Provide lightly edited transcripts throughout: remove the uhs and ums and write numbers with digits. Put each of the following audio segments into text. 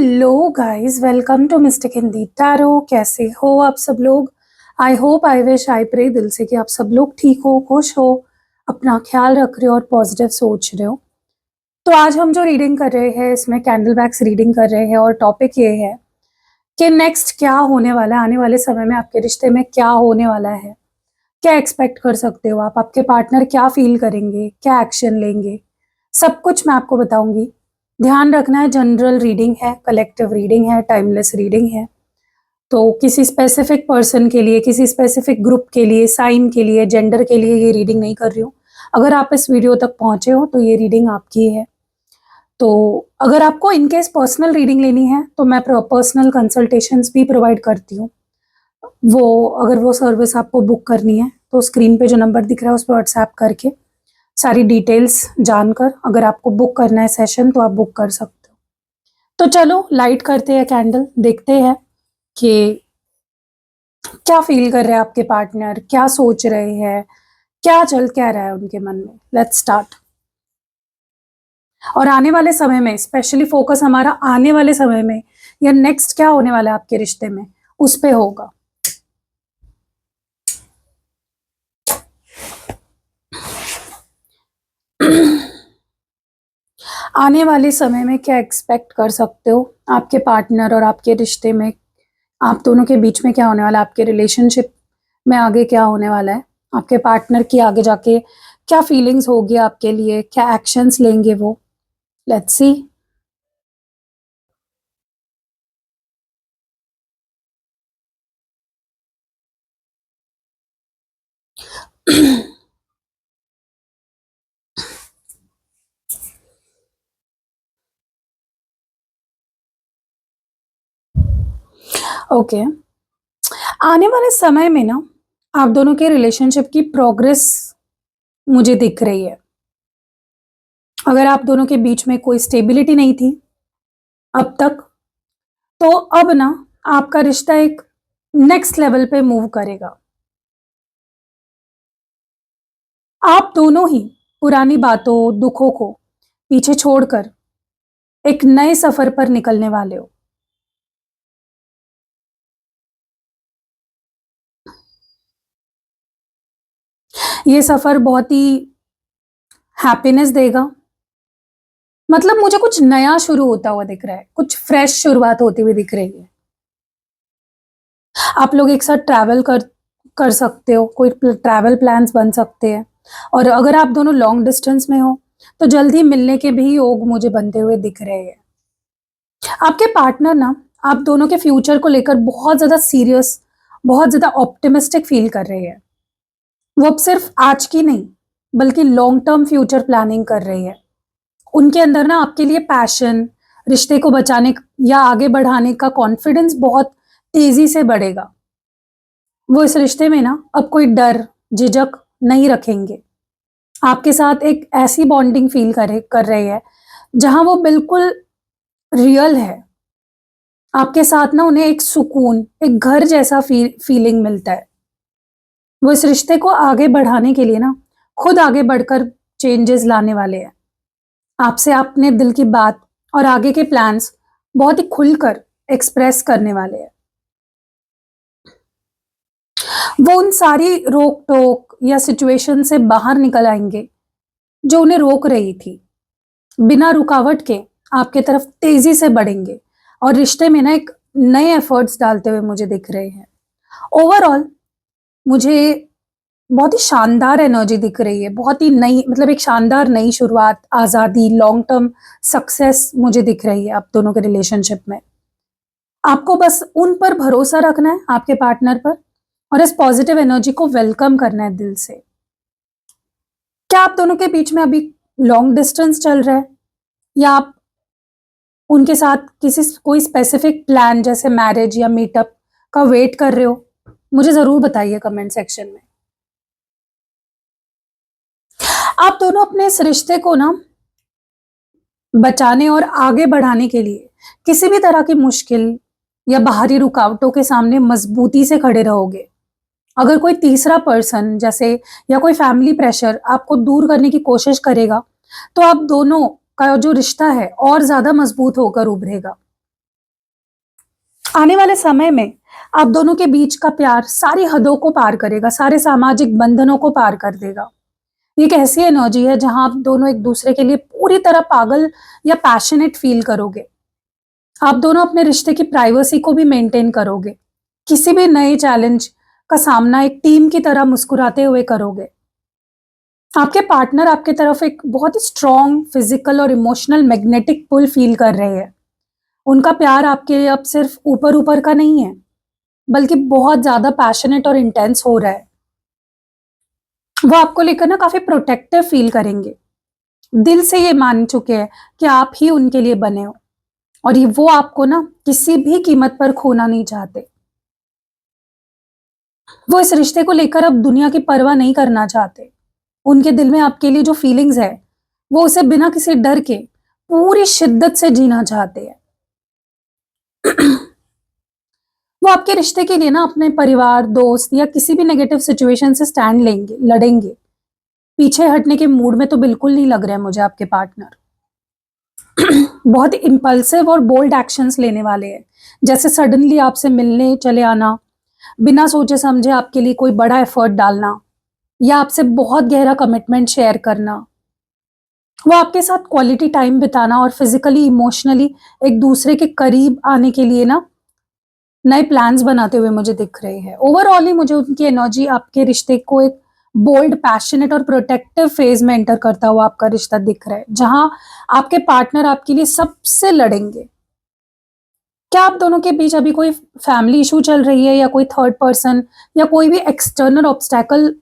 Hello guys, welcome to mystic Hindi tarot. कैसे हो आप सब लोग? I hope, I wish, I pray दिल से कि आप सब लोग ठीक हो, खुश हो, अपना ख्याल रख रहे हो और पॉजिटिव सोच रहे हो। तो आज हम जो रीडिंग कर रहे हैं इसमें कैंडल बैग्स रीडिंग कर रहे हैं और टॉपिक ये है कि नेक्स्ट क्या होने वाला है, आने वाले समय में आपके रिश्ते में क्या होने वाला है, क्या एक्सपेक्ट कर सकते हो आप, आपके पार्टनर क्या फील करेंगे, क्या एक्शन लेंगे, सब कुछ मैं आपको बताऊंगी। ध्यान रखना है, जनरल रीडिंग है, कलेक्टिव रीडिंग है, टाइमलेस रीडिंग है। तो किसी स्पेसिफिक पर्सन के लिए, किसी स्पेसिफिक ग्रुप के लिए, साइन के लिए, जेंडर के लिए ये रीडिंग नहीं कर रही हूँ। अगर आप इस वीडियो तक पहुंचे हो तो ये रीडिंग आपकी है। तो अगर आपको इनकेस पर्सनल रीडिंग लेनी है तो मैं पर्सनल कंसल्टेशंस भी प्रोवाइड करती हूँ। अगर वो सर्विस आपको बुक करनी है तो स्क्रीन पे जो नंबर दिख रहा है उस पर व्हाट्सएप करके सारी डिटेल्स जानकर अगर आपको बुक करना है सेशन तो आप बुक कर सकते हो। तो चलो लाइट करते हैं कैंडल, देखते हैं कि क्या फील कर रहे हैं आपके पार्टनर, क्या सोच रहे हैं, क्या रहा है उनके मन में। Let's start. और आने वाले समय में स्पेशली फोकस हमारा आने वाले समय में या नेक्स्ट क्या होने वाला है आपके रिश्ते में उस पे होगा। आने वाले समय में क्या एक्सपेक्ट कर सकते हो आपके पार्टनर और आपके रिश्ते में, आप दोनों के बीच में क्या होने वाला है, आपके रिलेशनशिप में आगे क्या होने वाला है, आपके पार्टनर की आगे जाके क्या फीलिंग्स होगी आपके लिए, क्या एक्शंस लेंगे वो। Let's see. ओके, आने वाले समय में ना आप दोनों के रिलेशनशिप की प्रोग्रेस मुझे दिख रही है। अगर आप दोनों के बीच में कोई स्टेबिलिटी नहीं थी अब तक, तो अब ना आपका रिश्ता एक नेक्स्ट लेवल पे मूव करेगा। आप दोनों ही पुरानी बातों, दुखों को पीछे छोड़कर एक नए सफर पर निकलने वाले हो। ये सफर बहुत ही हैप्पीनेस देगा। मतलब मुझे कुछ नया शुरू होता हुआ दिख रहा है, कुछ फ्रेश शुरुआत होती हुई दिख रही है। आप लोग एक साथ ट्रैवल कर कर सकते हो, कोई ट्रैवल प्लान्स बन सकते हैं। और अगर आप दोनों लॉन्ग डिस्टेंस में हो तो जल्दी मिलने के भी योग मुझे बनते हुए दिख रहे हैं। आपके पार्टनर ना आप दोनों के फ्यूचर को लेकर बहुत ज्यादा सीरियस, बहुत ज्यादा ऑप्टिमिस्टिक फील कर रहे हैं। वो अब सिर्फ आज की नहीं बल्कि लॉन्ग टर्म फ्यूचर प्लानिंग कर रही है। उनके अंदर ना आपके लिए पैशन, रिश्ते को बचाने या आगे बढ़ाने का कॉन्फिडेंस बहुत तेजी से बढ़ेगा। वो इस रिश्ते में ना अब कोई डर, झिझक नहीं रखेंगे। आपके साथ एक ऐसी बॉन्डिंग फील कर रहे हैं जहां वो बिल्कुल रियल है। आपके साथ ना उन्हें एक सुकून, एक घर जैसा फीलिंग मिलता है। वो इस रिश्ते को आगे बढ़ाने के लिए ना खुद आगे बढ़कर चेंजेस लाने वाले हैं। आपसे अपने दिल की बात और आगे के प्लान्स बहुत ही खुलकर एक्सप्रेस करने वाले हैं। वो उन सारी रोक टोक या सिचुएशन से बाहर निकल आएंगे जो उन्हें रोक रही थी। बिना रुकावट के आपके तरफ तेजी से बढ़ेंगे और रिश्ते में ना एक नए एफर्ट्स डालते हुए मुझे दिख रहे हैं। ओवरऑल मुझे बहुत ही शानदार एनर्जी दिख रही है, बहुत ही नई, मतलब एक शानदार नई शुरुआत, आजादी, लॉन्ग टर्म सक्सेस मुझे दिख रही है आप दोनों के रिलेशनशिप में। आपको बस उन पर भरोसा रखना है, आपके पार्टनर पर, और इस पॉजिटिव एनर्जी को वेलकम करना है दिल से। क्या आप दोनों के बीच में अभी लॉन्ग डिस्टेंस चल रहा है या आप उनके साथ कोई स्पेसिफिक प्लान जैसे मैरिज या मीटअप का वेट कर रहे हो? मुझे जरूर बताइए कमेंट सेक्शन में। आप दोनों अपने इस रिश्ते को ना बचाने और आगे बढ़ाने के लिए किसी भी तरह की मुश्किल या बाहरी रुकावटों के सामने मजबूती से खड़े रहोगे। अगर कोई तीसरा पर्सन जैसे या कोई फैमिली प्रेशर आपको दूर करने की कोशिश करेगा तो आप दोनों का जो रिश्ता है और ज्यादा मजबूत होकर उभरेगा। आने वाले समय में आप दोनों के बीच का प्यार सारी हदों को पार करेगा, सारे सामाजिक बंधनों को पार कर देगा। ये एक ऐसी एनर्जी है जहां आप दोनों एक दूसरे के लिए पूरी तरह पागल या पैशनेट फील करोगे। आप दोनों अपने रिश्ते की प्राइवेसी को भी मेंटेन करोगे। किसी भी नए चैलेंज का सामना एक टीम की तरह मुस्कुराते हुए करोगे। आपके पार्टनर आपके तरफ एक बहुत ही स्ट्रॉन्ग फिजिकल और इमोशनल मैग्नेटिक पुल फील कर रहे हैं। उनका प्यार आपके लिए अब सिर्फ ऊपर ऊपर का नहीं है, बल्कि बहुत ज्यादा पैशनेट और इंटेंस हो रहा है। वो आपको लेकर ना काफी प्रोटेक्टिव फील करेंगे। दिल से ये मान चुके हैं कि आप ही उनके लिए बने हो, और ये वो आपको ना किसी भी कीमत पर खोना नहीं चाहते। वो इस रिश्ते को लेकर अब दुनिया की परवाह नहीं करना चाहते। उनके दिल में आपके लिए जो फीलिंग्स है, वो उसे बिना किसी डर के पूरी शिद्दत से जीना चाहते हैं। वो आपके रिश्ते के लिए ना अपने परिवार, दोस्त या किसी भी नेगेटिव सिचुएशन से स्टैंड लेंगे, लड़ेंगे। पीछे हटने के मूड में तो बिल्कुल नहीं लग रहे हैं मुझे आपके पार्टनर। बहुत इम्पल्सिव और बोल्ड एक्शंस लेने वाले हैं, जैसे सडनली आपसे मिलने चले आना, बिना सोचे समझे आपके लिए कोई बड़ा एफर्ट डालना, या आपसे बहुत गहरा कमिटमेंट शेयर करना। वो आपके साथ क्वालिटी टाइम बिताना और फिजिकली इमोशनली एक दूसरे के करीब आने के लिए ना नए प्लान्स बनाते हुए मुझे दिख रहे हैं। ओवरऑल ही मुझे उनकी एनर्जी आपके रिश्ते को एक बोल्ड, पैशनेट और प्रोटेक्टिव फेज में एंटर करता हुआ आपका रिश्ता दिख रहा है, जहां आपके पार्टनर आपके लिए सबसे लड़ेंगे। क्या आप दोनों के बीच अभी कोई फैमिली इशू चल रही है, या कोई थर्ड पर्सन या कोई भी एक्सटर्नल ऑब्स्टैकल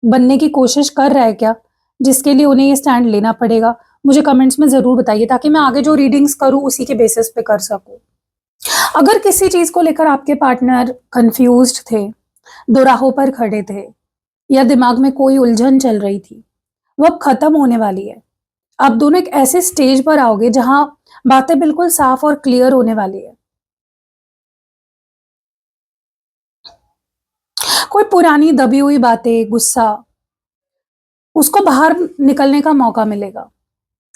बनने की कोशिश कर रहा है क्या, जिसके लिए उन्हें ये स्टैंड लेना पड़ेगा? मुझे कमेंट्स में ज़रूर बताइए, ताकि मैं आगे जो रीडिंग्स करूँ उसी के बेसिस पे कर सकूँ। अगर किसी चीज़ को लेकर आपके पार्टनर कन्फ्यूज़्ड थे, दोराहों पर खड़े थे, या दिमाग में कोई उलझन चल रही थी, वो अब खत्म होने वाली है। आप दोनों एक ऐसे स्टेज पर आओगे जहां बातें बिल्कुल साफ और क्लियर होने वाली है। कोई पुरानी दबी हुई बातें, गुस्सा, उसको बाहर निकलने का मौका मिलेगा,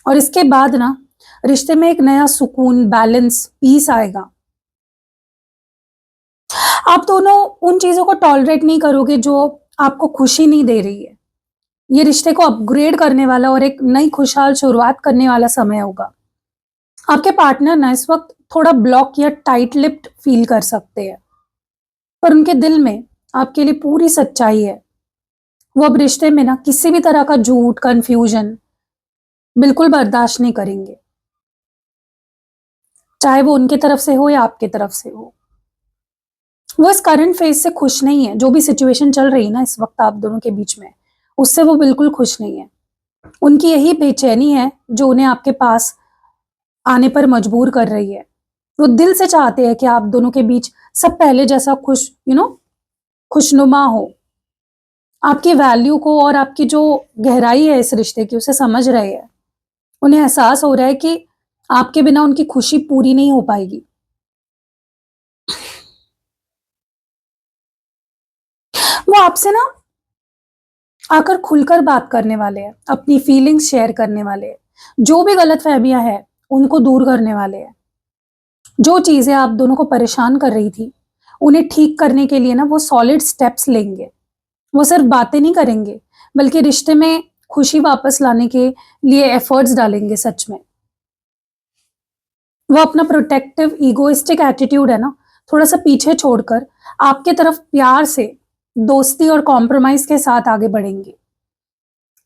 और इसके बाद ना रिश्ते में एक नया सुकून, बैलेंस, पीस आएगा। आप दोनों उन चीजों को टॉलरेट नहीं करोगे जो आपको खुशी नहीं दे रही है। ये रिश्ते को अपग्रेड करने वाला और एक नई खुशहाल शुरुआत करने वाला समय होगा। आपके पार्टनर ना इस वक्त थोड़ा ब्लॉक या टाइट लिप्ड फील कर सकते हैं, पर उनके दिल में आपके लिए पूरी सच्चाई है। वो अब रिश्ते में ना किसी भी तरह का झूठ, कंफ्यूजन बिल्कुल बर्दाश्त नहीं करेंगे, चाहे वो उनके तरफ से हो या आपके तरफ से हो। वो इस करंट फेज से खुश नहीं है। जो भी सिचुएशन चल रही है ना इस वक्त आप दोनों के बीच में, उससे वो बिल्कुल खुश नहीं है। उनकी यही बेचैनी है जो उन्हें आपके पास आने पर मजबूर कर रही है। वो दिल से चाहते हैं कि आप दोनों के बीच सब पहले जैसा खुशनुमा हो। आपकी वैल्यू को और आपकी जो गहराई है इस रिश्ते की, उसे समझ रहे हैं। उन्हें एहसास हो रहा है कि आपके बिना उनकी खुशी पूरी नहीं हो पाएगी। वो आपसे ना आकर खुलकर बात करने वाले हैं, अपनी फीलिंग्स शेयर करने वाले हैं, जो भी गलतफहमियां हैं उनको दूर करने वाले हैं। जो चीजें आप दोनों को परेशान कर रही थी, उन्हें ठीक करने के लिए ना वो सॉलिड स्टेप्स लेंगे। वो सिर्फ बातें नहीं करेंगे, बल्कि रिश्ते में खुशी वापस लाने के लिए एफर्ट्स डालेंगे सच में। वो अपना प्रोटेक्टिव, इगोइस्टिक एटीट्यूड है ना थोड़ा सा पीछे छोड़कर आपके तरफ प्यार से, दोस्ती और कॉम्प्रोमाइज के साथ आगे बढ़ेंगे।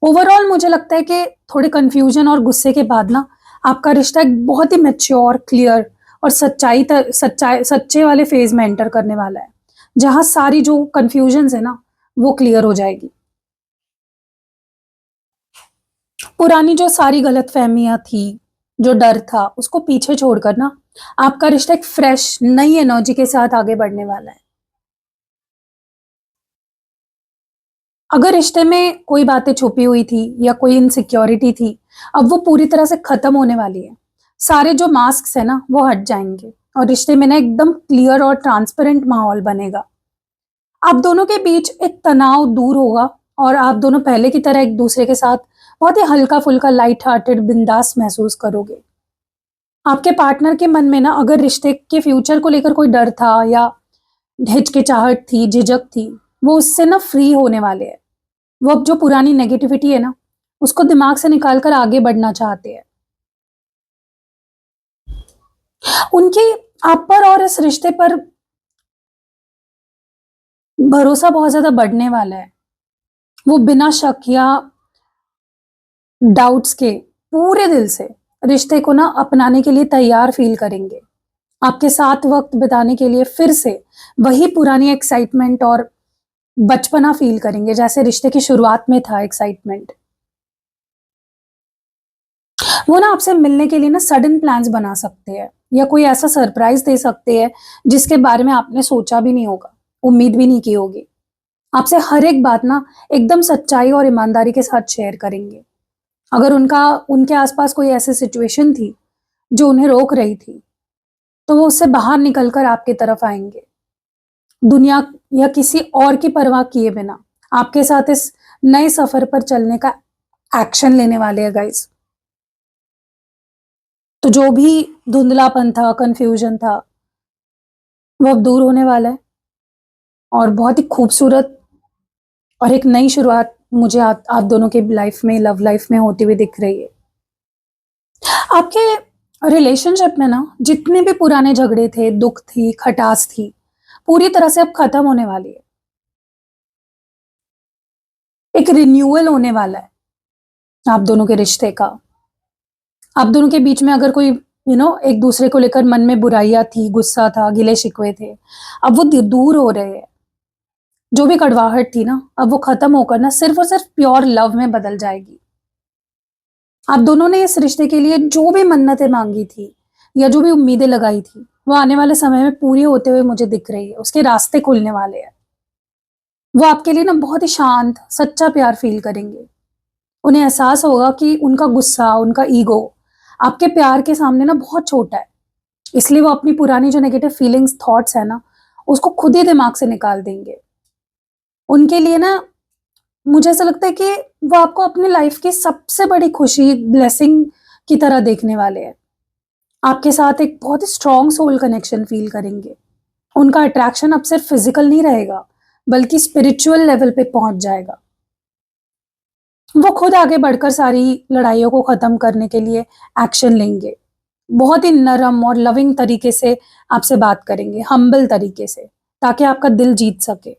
ओवरऑल मुझे लगता है कि थोड़े कंफ्यूजन और गुस्से के बाद ना आपका रिश्ता एक बहुत ही मैच्योर, क्लियर और सच्चे वाले फेज में एंटर करने वाला है, जहां सारी जो कंफ्यूजन है ना वो क्लियर हो जाएगी। पुरानी जो सारी गलतफहमियां थी, जो डर था, उसको पीछे छोड़कर ना आपका रिश्ता एक फ्रेश, नई एनर्जी के साथ आगे बढ़ने वाला है। अगर रिश्ते में कोई बातें छुपी हुई थी या कोई इनसिक्योरिटी थी, अब वो पूरी तरह से खत्म होने वाली है। सारे जो मास्क है ना वो हट जाएंगे, और रिश्ते में ना एकदम क्लियर और ट्रांसपेरेंट माहौल बनेगा। आप दोनों के बीच एक तनाव दूर होगा, और आप दोनों पहले की तरह एक दूसरे के साथ बहुत ही हल्का फुल्का, लाइट हार्टेड, बिंदास महसूस करोगे। आपके पार्टनर के मन में ना अगर रिश्ते के फ्यूचर को लेकर कोई डर था या हिचकिचाहट थी, झिझक थी, वो उससे ना फ्री होने वाले हैं। वो अब जो पुरानी नेगेटिविटी है ना, उसको दिमाग से निकाल कर आगे बढ़ना चाहते हैं। उनकी आप पर और इस रिश्ते पर भरोसा बहुत ज़्यादा बढ़ने वाला है। वो बिना शक या डाउट्स के पूरे दिल से रिश्ते को ना अपनाने के लिए तैयार फ़ील करेंगे। आपके साथ वक़्त बिताने के लिए फिर से वही पुरानी एक्साइटमेंट और बचपना फ़ील करेंगे, जैसे रिश्ते की शुरुआत में था एक्साइटमेंट। वो ना आपसे मिलने के लिए ना सडन प्लान्स बना सकते हैं या कोई ऐसा सरप्राइज़ दे सकते हैं, जिसके बारे में आपने सोचा भी नहीं होगा, उम्मीद भी नहीं की होगी। आपसे हर एक बात ना एकदम सच्चाई और ईमानदारी के साथ शेयर करेंगे। अगर उनके आसपास कोई ऐसी सिचुएशन थी, जो उन्हें रोक रही थी, तो वो उससे बाहर निकल कर आपकी तरफ आएँगे। दुनिया या किसी और की परवाह किए बिना आपके साथ इस नए सफ़र पर चलने का एक्शन लेने वाले हैं गाइज़। तो जो भी धुंधलापन था, कन्फ्यूज़न था, वो अब दूर होने वाला है और बहुत ही खूबसूरत और एक नई शुरुआत मुझे आप दोनों की लाइफ़ में, लव लाइफ़ में होती हुई दिख रही है। आपके रिलेशनशिप में ना जितने भी पुराने झगड़े थे, दुःख थी, खटास थी, पूरी तरह से अब खत्म होने वाली है। एक रिन्यूअल होने वाला है आप दोनों के रिश्ते का। आप दोनों के बीच में अगर कोई एक दूसरे को लेकर मन में बुराइयाँ थी, गुस्सा था, गिले-शिकवे थे, अब वो दूर हो रहे हैं। जो भी कड़वाहट थी ना, अब वो खत्म होकर ना सिर्फ़ और सिर्फ़ प्योर लव में बदल जाएगी। आप दोनों ने इस रिश्ते के लिए जो भी मन्नतें माँगी थी या जो भी उम्मीदें लगाई थी, वो आने वाले समय में पूरी होते हुए मुझे दिख रही है, उसके रास्ते खुलने वाले हैं। वो आपके लिए ना बहुत ही शांत, सच्चा प्यार फ़ील करेंगे। उन्हें एहसास होगा कि उनका गुस्सा, उनका ईगो आपके प्यार के सामने ना बहुत छोटा है। इसलिए वो अपनी पुरानी जो नेगेटिव फीलिंग्स, थॉट्स है ना, उसको खुद ही दिमाग से निकाल देंगे। उनके लिए ना मुझे ऐसा लगता है कि वो आपको अपनी लाइफ़ की सबसे बड़ी खुशी, ब्लेसिंग की तरह देखने वाले हैं। आपके साथ एक बहुत ही स्ट्रॉन्ग सोल कनेक्शन फ़ील करेंगे। उनका अट्रैक्शन अब सिर्फ़ फ़िज़िकल नहीं रहेगा, बल्कि स्पिरिचुअल लेवल पे पहुँच जाएगा। वो खुद आगे बढ़कर सारी लड़ाइयों को ख़त्म करने के लिए एक्शन लेंगे। बहुत ही नरम और लविंग तरीके से आपसे बात करेंगे, हम्बल तरीके से, ताकि आपका दिल जीत सके।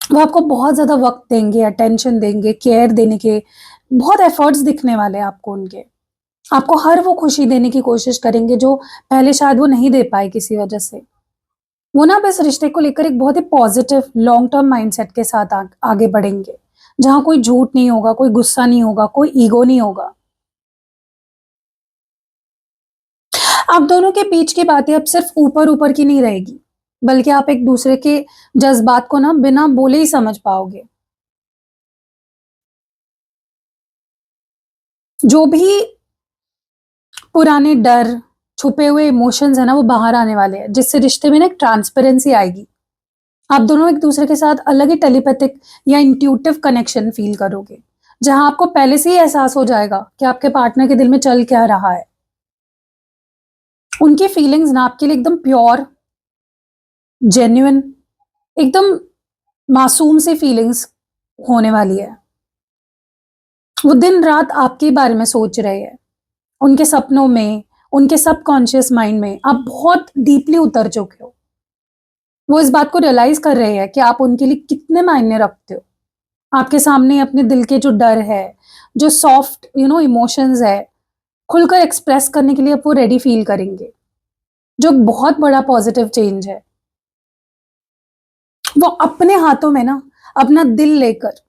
वो आपको बहुत ज़्यादा वक़्त देंगे, अटेंशन देंगे, केयर देने के बहुत एफ़र्ट्स दिखने वाले हैं आपको उनके। आपको हर वो खुशी देने की कोशिश करेंगे जो पहले शायद वो नहीं दे पाए किसी वजह से। वो ना बस रिश्ते को लेकर एक बहुत ही पॉज़िटिव लॉन्ग टर्म माइंडसेट के साथ आगे बढ़ेंगे, जहाँ कोई झूठ नहीं होगा, कोई गुस्सा नहीं होगा, कोई ईगो नहीं होगा। आप दोनों के बीच की बातें अब सिर्फ़ ऊपर-ऊपर की नहीं रहेगी, बल्कि आप एक-दूसरे के जज़्बात को ना बिना बोले ही समझ पाओगे। जो भी पुराने डर, छुपे हुए इमोशंस हैं ना, वो बाहर आने वाले हैं, जिससे रिश्ते में ना एक ट्रांसपेरेंसी आएगी। आप दोनों एक-दूसरे के साथ अलग ही टेलीपैथिक या इंट्यूटिव कनेक्शन फ़ील करोगे, जहाँ आपको पहले से ही एहसास हो जाएगा कि आपके पार्टनर के दिल में चल क्या रहा है। उनकी फीलिंग्स ना आपके लिए एकदम प्योर, जेन्युइन, एकदम मासूम सी फीलिंग्स होने वाली है। वो दिन-रात आपके ही बारे में सोच रहे हैं। उनके सपनों में, उनके सबकॉन्शियस माइंड में आप बहुत डीपली उतर चुके हो। वो इस बात को रियलाइज़ कर रहे हैं कि आप उनके लिए कितने मायने रखते हो। आपके सामने अपने दिल के जो डर है, जो सॉफ्ट इमोशंस है, खुलकर एक्सप्रेस करने के लिए अब वो रेडी फ़ील करेंगे, जो बहुत बड़ा पॉज़िटिव चेंज है। वो अपने हाथों में ना अपना दिल लेकर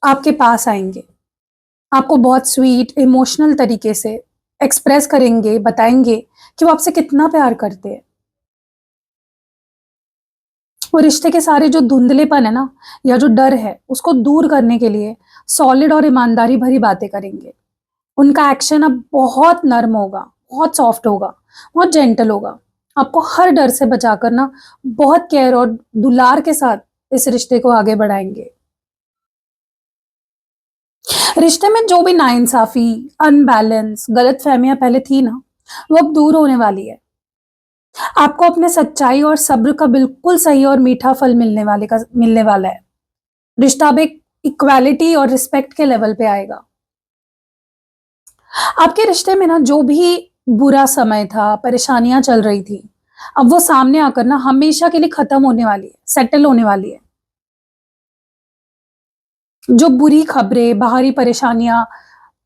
आपके पास आएँगे। आपको बहुत स्वीट, इमोशनल तरीके से एक्सप्रेस करेंगे, बताएँगे कि वो आपसे कितना प्यार करते हैं। वो रिश्ते के सारे जो धुंधलेपन है ना या जो डर है, उसको दूर करने के लिए सॉलिड और ईमानदारी भरी बातें करेंगे। उनका एक्शन अब बहुत नर्म होगा, बहुत सॉफ्ट होगा, बहुत जेंटल होगा। आपको हर डर से बचाकर ना बहुत केयर और दुलार के साथ इस रिश्ते को आगे बढ़ाएँगे। रिश्ते में जो भी नाइंसाफी, अनबैलेंस, गलतफहमियां पहले थी ना, वो अब दूर होने वाली है। आपको अपने सच्चाई और सब्र का बिल्कुल सही और मीठा फल मिलने वाला है। रिश्ता अब एक इक्वालिटी और रिस्पेक्ट के लेवल पे आएगा। आपके रिश्ते में ना जो भी बुरा समय था, परेशानियां चल रही थी, अब वो सामने आकर ना हमेशा के लिए खत्म होने वाली है, सेटल होने वाली है। जो बुरी खबरें, बाहरी परेशानियां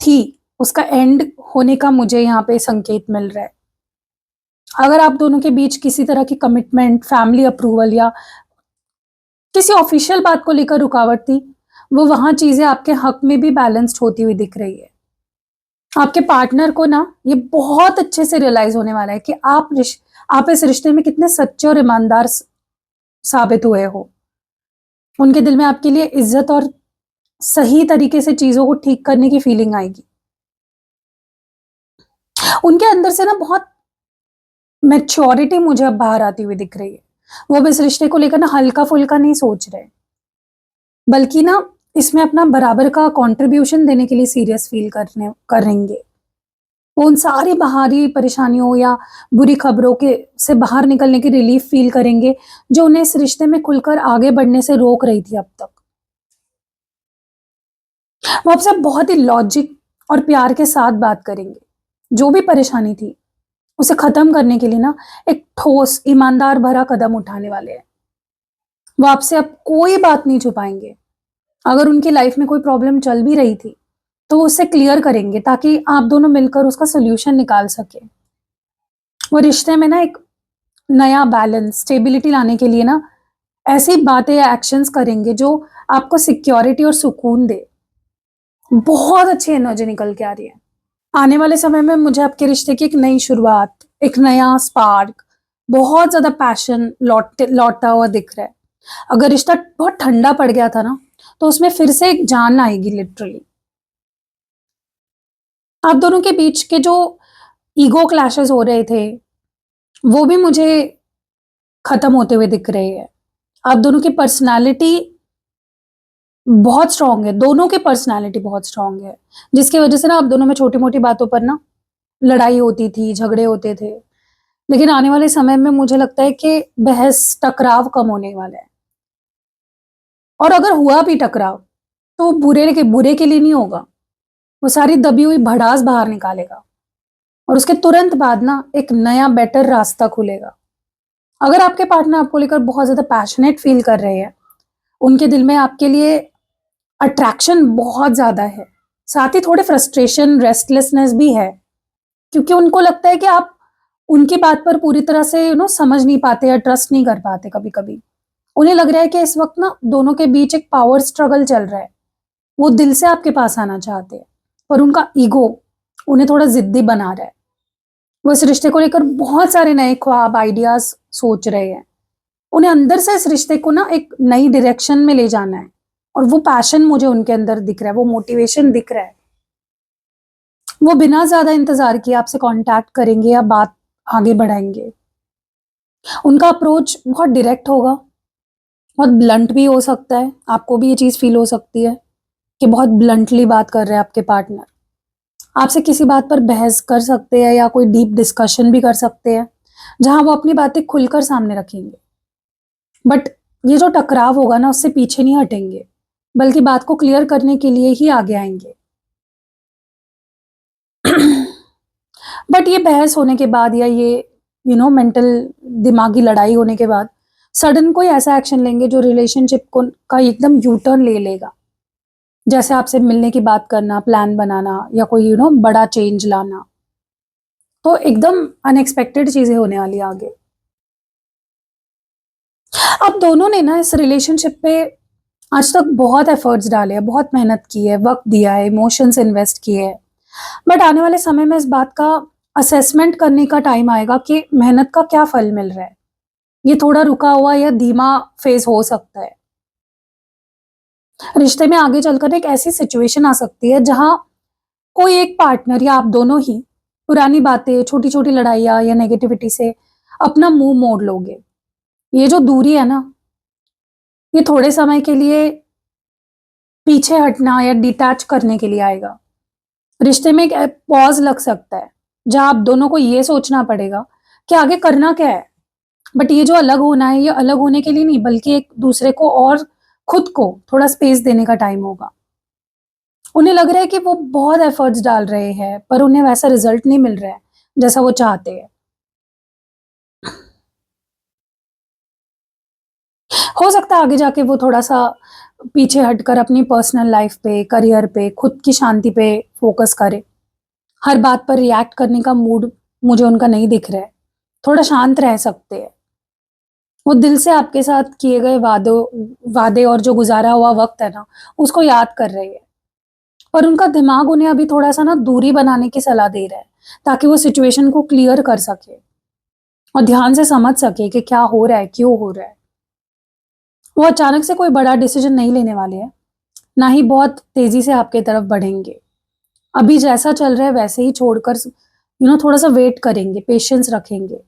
थी, उसका एंड होने का मुझे यहाँ पे संकेत मिल रहा है। अगर आप दोनों के बीच किसी तरह की कमिटमेंट, फैमिली अप्रूवल या किसी ऑफिशियल बात को लेकर रुकावट थी, वो वहां चीजें आपके हक में भी बैलेंस्ड होती हुई दिख रही है। आपके पार्टनर को ना ये बहुत अच्छे से रियलाइज होने वाला है कि आप इस रिश्ते में कितने सच्चे और ईमानदार साबित हुए हो। उनके दिल में आपके लिए इज्जत और सही तरीके से चीजों को ठीक करने की फीलिंग आएगी। उनके अंदर से ना बहुत मैच्योरिटी मुझे अब बाहर आती हुई दिख रही है। वो अब इस रिश्ते को लेकर ना हल्का फुल्का नहीं सोच रहे, बल्कि ना इसमें अपना बराबर का कंट्रीब्यूशन देने के लिए सीरियस फील करेंगे। वो उन सारी बाहरी परेशानियों या बुरी खबरों के से बाहर निकलने की रिलीफ फील करेंगे, जो उन्हें इस रिश्ते में खुलकर आगे बढ़ने से रोक रही थी अब तक। वो आपसे बहुत ही लॉजिक और प्यार के साथ बात करेंगे। जो भी परेशानी थी, उसे खत्म करने के लिए ना एक ठोस, ईमानदार भरा कदम उठाने वाले हैं। वो आपसे अब कोई बात नहीं छुपाएंगे। अगर उनकी लाइफ में कोई प्रॉब्लम चल भी रही थी, तो उसे क्लियर करेंगे ताकि आप दोनों मिलकर उसका सोल्यूशन निकाल सके। वो रिश्ते में ना एक नया बैलेंस, स्टेबिलिटी लाने के लिए ना ऐसी बातें या एक्शंस करेंगे जो आपको सिक्योरिटी और सुकून दे। बहुत अच्छी एनर्जी निकल के आ रही है। आने वाले समय में मुझे आपके रिश्ते की एक नई शुरुआत, एक नया स्पार्क, बहुत ज्यादा पैशन लौटता हुआ दिख रहा है। अगर रिश्ता बहुत ठंडा पड़ गया था ना, तो उसमें फिर से एक जान आएगी लिटरली। आप दोनों के बीच के जो ईगो क्लैशेस हो रहे थे, वो भी मुझे खत्म होते हुए दिख रहे हैं। आप दोनों की पर्सनालिटी बहुत स्ट्रांग है, दोनों की पर्सनालिटी बहुत स्ट्रांग है, जिसकी वजह से ना आप दोनों में छोटी-मोटी बातों पर ना लड़ाई होती थी, झगड़े होते थे। लेकिन आने वाले समय में मुझे लगता है कि बहस, टकराव कम होने वाला है। और अगर हुआ भी टकराव, तो बुरे के लिए नहीं होगा। वो सारी दबी हुई भड़ास बाहर निकालेगा और उसके तुरंत बाद ना एक नया बेटर रास्ता खुलेगा। अगर आपके पार्टनर आपको लेकर बहुत ज़्यादा पैशनेट फील कर रहे हैं, उनके दिल में आपके लिए अट्रैक्शन बहुत ज़्यादा है, साथ ही थोड़े फ्रस्ट्रेशन, रेस्टलेसनेस भी है, क्योंकि उनको लगता है कि आप उनकी बात पर पूरी तरह से समझ नहीं पाते या ट्रस्ट नहीं कर पाते कभी-कभी। उन्हें लग रहा है कि इस वक़्त ना दोनों के बीच एक पावर स्ट्रगल चल रहा है। वो दिल से आपके पास आना चाहते हैं, पर उनका ईगो उन्हें थोड़ा ज़िद्दी बना रहा है। वो इस रिश्ते को लेकर बहुत सारे नए ख्वाब, आइडियाज़ सोच रहे हैं। उन्हें अंदर से इस रिश्ते को ना एक नई डायरेक्शन में ले जाना है और वो पैशन मुझे उनके अंदर दिख रहा है, वो मोटिवेशन दिख रहा है। वो बिना ज़्यादा इंतज़ार किए आपसे कॉन्टैक्ट करेंगे या बात आगे बढ़ाएँगे। उनका अप्रोच बहुत डायरेक्ट होगा, बहुत ब्लंट भी हो सकता है। आपको भी ये चीज़ फ़ील हो सकती है कि बहुत ब्लंटली बात कर रहे हैं आपके पार्टनर। आपसे किसी बात पर बहस कर सकते हैं या कोई डीप डिस्कशन भी कर सकते हैं, जहाँ वो अपनी बातें खुलकर सामने रखेंगे। बट ये जो टकराव होगा ना, उससे पीछे नहीं हटेंगे, बल्कि बात को क्लियर करने के लिए ही आगे आएँगे। बट ये बहस होने के बाद या ये मेंटल दिमागी लड़ाई होने के बाद सडन कोई ऐसा एक्शन लेंगे जो रिलेशनशिप को का एकदम यू टर्न ले लेगा। जैसे आपसे मिलने की बात करना, प्लान बनाना या कोई बड़ा चेंज लाना। तो एकदम अनएक्सपेक्टेड चीज़ें होने वाली है आगे। अब दोनों ने ना इस रिलेशनशिप पे आज तक बहुत एफर्ट्स डाले हैं, बहुत मेहनत की है, वक़्त दिया है, इमोशंस इन्वेस्ट किए हैं। बट आने वाले समय में इस बात का असेसमेंट करने का टाइम आएगा कि मेहनत का क्या फल मिल रहा है। ये थोड़ा रुका हुआ या धीमा फ़ेज़ हो सकता है। रिश्ते में आगे चलकर एक ऐसी सिचुएशन आ सकती है जहाँ कोई एक पार्टनर या आप दोनों ही पुरानी बातें, छोटी-छोटी लड़ाइयाँ या नेगेटिविटी से अपना मुँह मोड़ लोगे। ये जो दूरी है ना, ये थोड़े समय के लिए पीछे हटना या डिटैच करने के लिए आएगा। रिश्ते में एक पॉज लग सकता है, जहाँ आप दोनों को ये सोचना पड़ेगा कि आगे करना क्या है। बट ये जो अलग होना है, ये अलग होने के लिए नहीं, बल्कि एक दूसरे को और खुद को थोड़ा स्पेस देने का टाइम होगा। उन्हें लग रहा है कि वो बहुत एफर्ट्स डाल रहे हैं, पर उन्हें वैसा रिजल्ट नहीं मिल रहा है जैसा वो चाहते हैं। हो सकता है आगे जाके वो थोड़ा-सा पीछे हटकर अपनी पर्सनल लाइफ पे, करियर पे, खुद की शांति पे फोकस करे। हर बात पर रिएक्ट करने का मूड मुझे उनका नहीं दिख रहा है। थोड़ा शांत रह सकते हैं। वो दिल से आपके साथ किए गए वादे और जो गुज़ारा हुआ वक़्त है ना, उसको याद कर रहे हैं। पर उनका दिमाग उन्हें अभी थोड़ा-सा ना दूरी बनाने की सलाह दे रहा है, ताकि वो सिचुएशन को क्लियर कर सके और ध्यान से समझ सके कि क्या हो रहा है, क्यों हो रहा है। वो अचानक से कोई बड़ा डिसीजन नहीं लेने वाले हैं, ना ही बहुत तेज़ी से आपके तरफ बढ़ेंगे। अभी जैसा चल रहा है वैसे ही छोड़कर थोड़ा-सा वेट करेंगे, पेशेंस रखेंगे।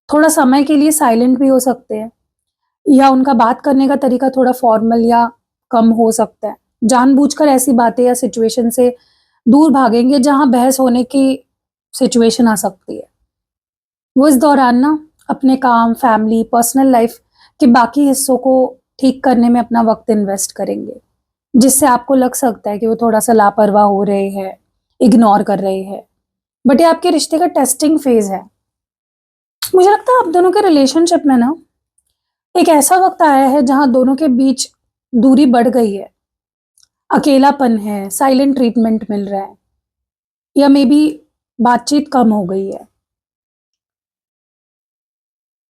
थोड़ा समय के लिए साइलेंट भी हो सकते हैं, या उनका बात करने का तरीका थोड़ा फॉर्मल या कम हो सकता है। जानबूझकर ऐसी बातें या सिचुएशन से दूर भागेंगे जहाँ बहस होने की सिचुएशन आ सकती है। वो इस दौरान ना अपने काम, फैमिली, पर्सनल लाइफ के बाकी हिस्सों को ठीक करने में अपना वक़्त इन्वेस्ट करेंगे, जिससे आपको लग सकता है कि वो थोड़ा-सा लापरवाह हो रहे हैं, इग्नोर कर रहे हैं। बट ये आपके रिश्ते का टेस्टिंग फ़ेज़ है। मुझे लगता है आप दोनों के रिलेशनशिप में ना एक ऐसा वक़्त आया है जहाँ दोनों के बीच दूरी बढ़ गई है, अकेलापन है, साइलेंट ट्रीटमेंट मिल रहा है, या मेबी बातचीत कम हो गई है।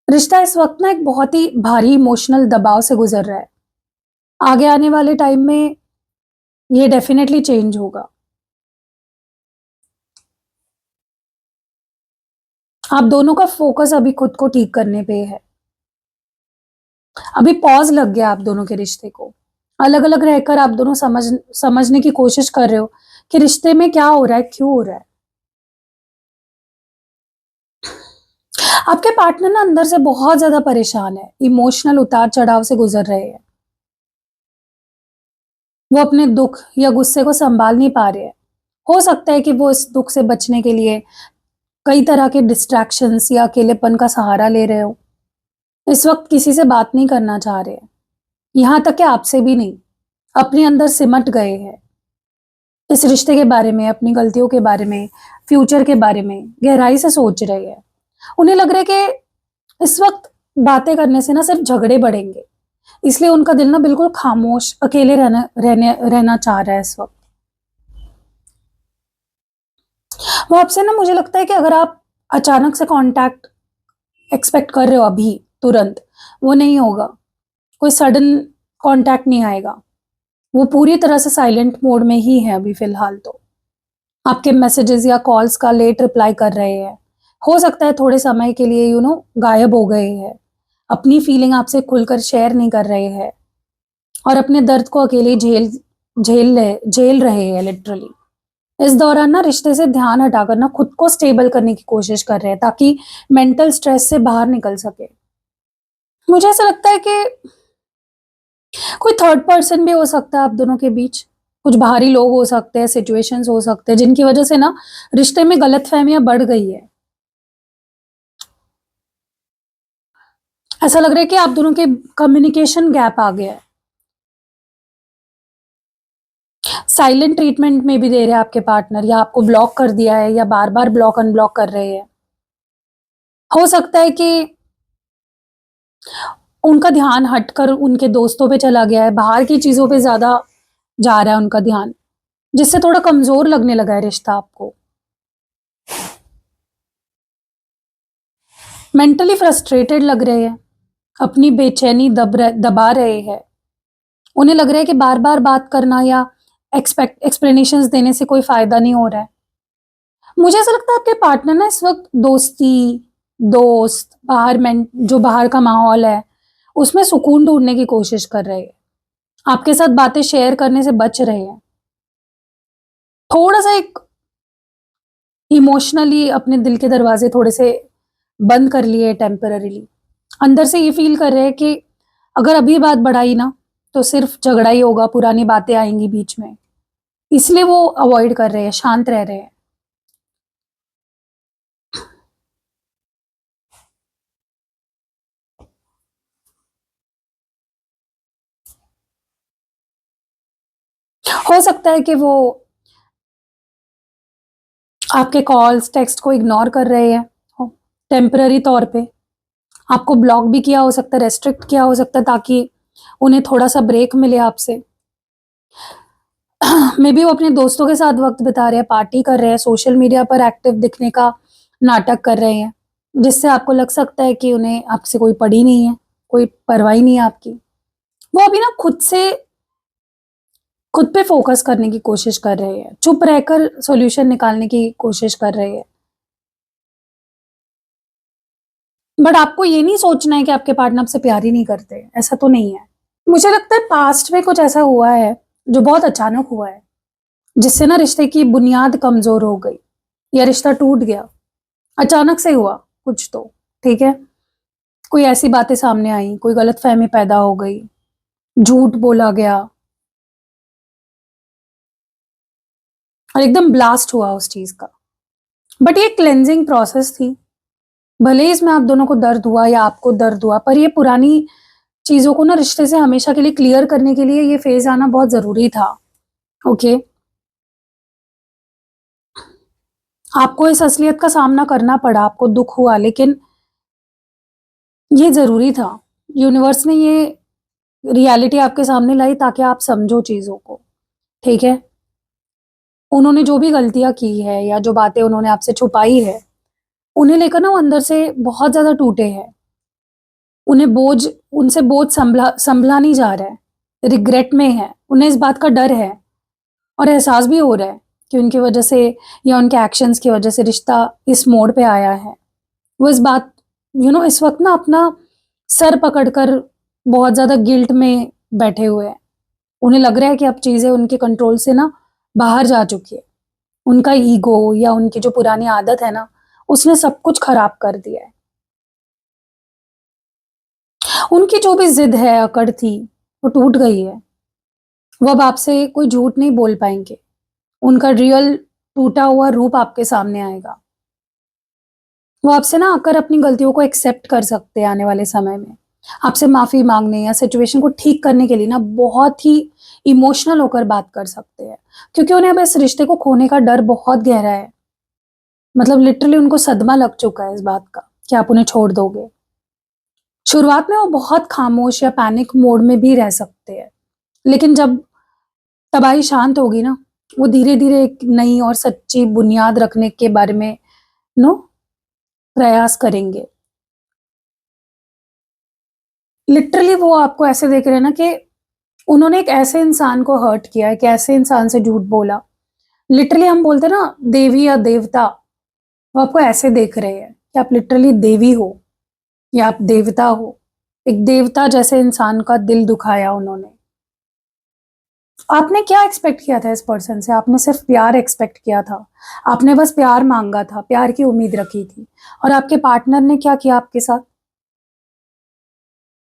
रिश्ता इस वक़्त ना एक बहुत ही भारी इमोशनल दबाव से गुज़र रहा है। आगे आने वाले टाइम में ये डेफ़िनेटली चेंज होगा। आप दोनों का फ़ोकस अभी खुद को ठीक करने पे है। अभी पॉज़ लग गया आप दोनों के रिश्ते को। अलग-अलग रहकर आप दोनों समझने की कोशिश कर रहे हो कि रिश्ते में क्या हो रहा है, क्यों हो रहा है। आपके पार्टनर ना अंदर से बहुत ज़्यादा परेशान है, इमोशनल उतार-चढ़ाव से गुज़र रहे हैं। वो अपने दुःख या गुस्से को सँभाल नहीं पा रहे हैं। हो सकता है कि वो इस दुःख से बचने के लिए कई तरह के डिस्ट्रैक्शंस या अकेलेपन का सहारा ले रहे हो। इस वक़्त किसी से बात नहीं करना चाह रहे हैं, यहाँ तक कि आपसे भी नहीं। अपने अंदर सिमट गए हैं। इस रिश्ते के बारे में, अपनी गलतियों के बारे में, फ्यूचर के बारे में गहराई से सोच रहे हैं। उन्हें लग रहा है कि इस वक़्त बातें करने से ना सिर्फ़ झगड़े बढ़ेंगे। इसलिए उनका दिल ना बिल्कुल खामोश, अकेले रहना चाह रहा है इस वक़्त। वो आपसे ना मुझे लगता है कि अगर आप अचानक से कॉन्टैक्ट एक्सपेक्ट कर रहे हो अभी, तुरंत, वो नहीं होगा। कोई सडन कॉन्टैक्ट नहीं आएगा। वो पूरी तरह से साइलेंट मोड में ही है अभी फ़िलहाल तो। आपके मैसेजेस या कॉल्स का लेट रिप्लाई कर रहे हैं। हो सकता है थोड़े समय के लिए गायब हो गए हैं। अपनी फीलिंग आपसे खुलकर शेयर नहीं कर रहे हैं और अपने दर्द को अकेले झेल रहे हैं लिटरली। इस दौरान ना रिश्ते से ध्यान हटाकर ना खुद को स्टेबल करने की कोशिश कर रहे हैं, ताकि मेंटल स्ट्रेस से बाहर निकल सके। मुझे ऐसा लगता है कि कोई थर्ड पर्सन भी हो सकता है आप दोनों के बीच। कुछ बाहरी लोग हो सकते हैं, सिचुएशंस हो सकते हैं, जिनकी वजह से ना रिश्ते में गलतफ़हमियाँ बढ़ गई है। ऐसा लग रहा है कि आप दोनों के कम्युनिकेशन गैप आ गया है। साइलेंट ट्रीटमेंट में भी दे रहे हैं आपके पार्टनर, या आपको ब्लॉक कर दिया है, या बार-बार ब्लॉक अनब्लॉक कर रहे हैं। हो सकता है कि उनका ध्यान हटकर उनके दोस्तों पे चला गया है, बाहर की चीज़ों पे ज़्यादा जा रहा है उनका ध्यान, जिससे थोड़ा कमज़ोर लगने लगा है रिश्ता आपको। मेंटली फ्रस्ट्रेटेड लग रहे हैं, अपनी बेचैनी दबा रहे हैं। उन्हें लग रहा है कि बार-बार बात करना या एक्सप्लेनेशंस देने से कोई फ़ायदा नहीं हो रहा है। मुझे ऐसा लगता है आपके पार्टनर ना इस वक़्त दोस्त, जो बाहर का माहौल है, उसमें सुकून ढूँढने की कोशिश कर रहे हैं। आपके साथ बातें शेयर करने से बच रहे हैं। थोड़ा-सा एक इमोशनली अपने दिल के दरवाज़े थोड़े-से बंद कर लिए टेम्परेरीली। अंदर से ये फ़ील कर रहे हैं कि अगर अभी बात बढ़ाई ना, तो सिर्फ झगड़ा ही होगा, पुरानी बातें आएंगी बीच में, इसलिए वो अवॉइड कर रहे हैं, शांत रह रहे हैं। हो सकता है कि वो आपके कॉल्स टेक्स्ट को इग्नोर कर रहे हैं टेम्पररी तौर पे, आपको ब्लॉक भी किया हो सकता है, रेस्ट्रिक्ट किया हो सकता है, ताकि उन्हें थोड़ा सा ब्रेक मिले आपसे। मे बी वो अपने दोस्तों के साथ वक्त बिता रहे हैं, पार्टी कर रहे हैं, सोशल मीडिया पर एक्टिव दिखने का नाटक कर रहे हैं, जिससे आपको लग सकता है कि उन्हें आपसे कोई पड़ी नहीं है, कोई परवाह ही नहीं है आपकी। वो अभी ना खुद पे फोकस करने की कोशिश कर रहे हैं, चुप रहकर सॉल्यूशन निकालने की कोशिश कर रहे हैं। बट आपको ये नहीं सोचना है कि आपके पार्टनर आपसे प्यार ही नहीं करते, ऐसा तो नहीं है। मुझे लगता है पास्ट में कुछ ऐसा हुआ है जो बहुत अचानक हुआ है, जिससे ना रिश्ते की बुनियाद कमजोर हो गई या रिश्ता टूट गया। अचानक से हुआ कुछ तो, ठीक है, कोई ऐसी बातें सामने आई, कोई गलतफहमी पैदा हो गई, झूठ बोला गया और एकदम ब्लास्ट हुआ उस चीज का। बट ये क्लेंजिंग प्रोसेस थी, भले ही इसमें आप दोनों को दर्द हुआ या आपको दर्द हुआ, पर ये पुरानी चीजों को ना रिश्ते से हमेशा के लिए क्लियर करने के लिए ये फेज आना बहुत जरूरी था। ओके, आपको इस असलियत का सामना करना पड़ा, आपको दुख हुआ, लेकिन ये जरूरी था। यूनिवर्स ने ये रियलिटी आपके सामने लाई ताकि आप समझो चीजों को, ठीक है। उन्होंने जो भी गलतियां की है या जो बातें उन्होंने आपसे छुपाई है, उन्हें लेकर ना वो अंदर से बहुत ज्यादा टूटे हैं। उनसे बोझ संभला संभला नहीं जा रहा है, रिग्रेट में है, उन्हें इस बात का डर है और एहसास भी हो रहा है कि उनकी वजह से या उनके एक्शंस की वजह से रिश्ता इस मोड़ पे आया है। वो इस बात इस वक्त ना अपना सर पकड़कर बहुत ज्यादा गिल्ट में बैठे हुए हैं। उन्हें लग रहा है कि अब चीजें उनके कंट्रोल से ना बाहर जा चुकी है। उनका ईगो या उनकी जो पुरानी आदत है ना, उसने सब कुछ खराब कर दिया है। उनकी जो भी जिद है, अकड़ थी, वो टूट गई है। वो अब आपसे कोई झूठ नहीं बोल पाएंगे, उनका रियल टूटा हुआ रूप आपके सामने आएगा। वो आपसे ना आकर अपनी गलतियों को एक्सेप्ट कर सकते हैं आने वाले समय में, आपसे माफी मांगने या सिचुएशन को ठीक करने के लिए ना बहुत ही इमोशनल होकर बात कर सकते हैं, क्योंकि उन्हें अब इस रिश्ते को खोने का डर बहुत गहरा है। मतलब लिटरली उनको सदमा लग चुका है इस बात का कि आप उन्हें छोड़ दोगे। शुरुआत में वो बहुत खामोश या पैनिक मोड में भी रह सकते हैं, लेकिन जब तबाही शांत होगी ना, वो धीरे धीरे एक नई और सच्ची बुनियाद रखने के बारे में नो प्रयास करेंगे। लिटरली वो आपको ऐसे देख रहे हैं ना कि उन्होंने एक ऐसे इंसान को हर्ट किया है, कि ऐसे इंसान से झूठ बोला। लिटरली हम बोलते हैं ना देवी या देवता, वो आपको ऐसे देख रहे हैं कि आप लिटरली देवी हो या आप देवता हो। एक देवता जैसे इंसान का दिल दुखाया उन्होंने। आपने क्या एक्सपेक्ट किया था इस पर्सन से? आपने सिर्फ प्यार एक्सपेक्ट किया था, आपने बस प्यार मांगा था, प्यार की उम्मीद रखी थी। और आपके पार्टनर ने क्या किया आपके साथ?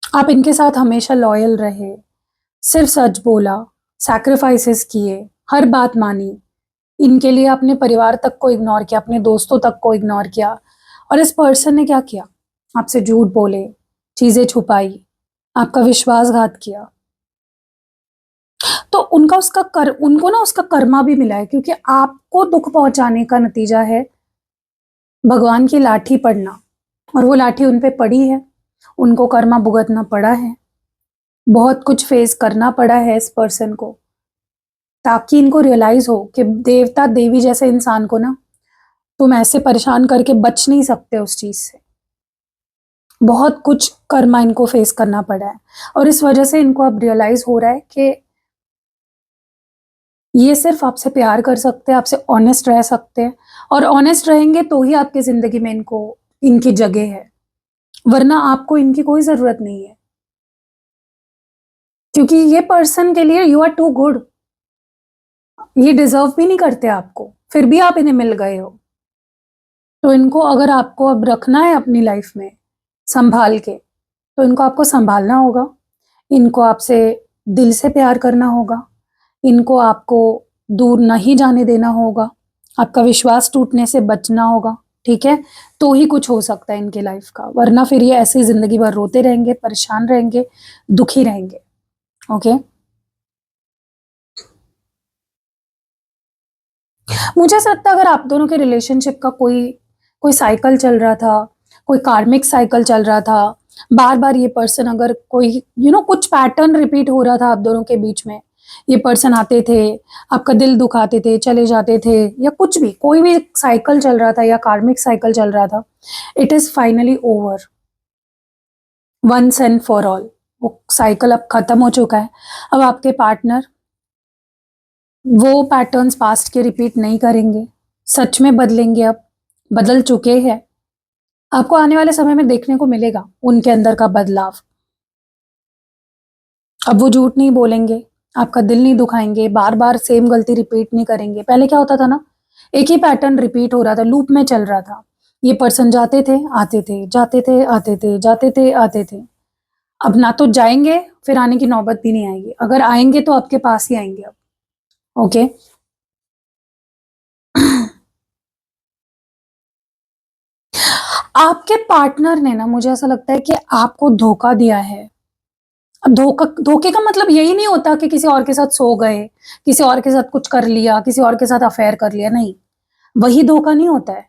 आप इनके साथ हमेशा लॉयल रहे, सिर्फ सच बोला, सैक्रिफाइसेस किए, हर बात मानी। इनके लिए अपने परिवार तक को इग्नोर किया, अपने दोस्तों तक को इग्नोर किया। और इस पर्सन ने क्या किया? आपसे झूठ बोले, चीजें छुपाई, आपका विश्वासघात किया। तो उनको ना उसका कर्मा भी मिला है, क्योंकि आपको दुख पहुंचाने का नतीजा है भगवान की लाठी पड़ना, और वो लाठी उन पे पड़ी है। उनको कर्मा भुगतना पड़ा है, बहुत कुछ फेस करना पड़ा है इस पर्सन को, ताकि इनको रियलाइज हो कि देवता देवी जैसे इंसान को ना तुम ऐसे परेशान करके बच नहीं सकते उस चीज से। बहुत कुछ कर्मा इनको फेस करना पड़ा है, और इस वजह से इनको अब रियलाइज हो रहा है कि ये सिर्फ आपसे प्यार कर सकते हैं, आपसे ऑनेस्ट रह सकते हैं, और ऑनेस्ट रहेंगे तो ही आपकी जिंदगी में इनकी जगह है, वरना आपको इनकी कोई जरूरत नहीं है। क्योंकि ये पर्सन के लिए यू आर टू गुड, ये डिजर्व भी नहीं करते आपको, फिर भी आप इन्हें मिल गए हो। तो इनको अगर आपको अब रखना है अपनी लाइफ में संभाल के, तो इनको आपको संभालना होगा, इनको आपसे दिल से प्यार करना होगा, इनको आपको दूर नहीं जाने देना होगा, आपका विश्वास टूटने से बचना होगा, ठीक है? तो ही कुछ हो सकता है इनकी लाइफ का, वरना फिर ये ऐसे ही ज़िंदगी भर रोते रहेंगे, परेशान रहेंगे, दुखी रहेंगे, ओके? मुझे ऐसा लगता है अगर आप दोनों के रिलेशनशिप का कोई साइकिल चल रहा था, कोई कार्मिक साइकिल चल रहा था, बार-बार ये पर्सन अगर कोई कुछ पैटर्न रिपीट हो रहा था आप दोनों के बीच में, ये पर्सन आते थे, आपका दिल दुखाते थे, चले जाते थे या कुछ भी, कोई भी साइकिल चल रहा था या कार्मिक साइकिल चल रहा था, it is finally over, once and for all. वो साइकिल अब खत्म हो चुका है। अब आपके पार्टनर वो पैटर्न्स पास्ट के रिपीट नहीं करेंगे, सच में बदलेंगे अब, बदल चुके हैं। आपको आने वाले समय में देखने को मिलेगा उनके अंदर का बदलाव। अब वो झूठ नहीं बोलेंगे, आपका दिल नहीं दुखाएँगे, बार-बार सेम गलती रिपीट नहीं करेंगे। पहले क्या होता था ना, एक ही पैटर्न रिपीट हो रहा था, लूप में चल रहा था। ये पर्सन जाते थे, आते थे, जाते थे, आते थे, जाते थे, आते थे। अब ना तो जाएँगे, फिर आने की नौबत भी नहीं आएगी। अगर आएँगे तो आपके पास ही आएँगे अब, ओके? आपके पार्टनर ने ना मुझे ऐसा लगता है कि आपको धोखा दिया है। अब धोखे का मतलब यही नहीं होता कि किसी और के साथ सो गए, किसी और के साथ कुछ कर लिया, किसी और के साथ अफ़ेयर कर लिया, नहीं। वही धोखा नहीं होता है।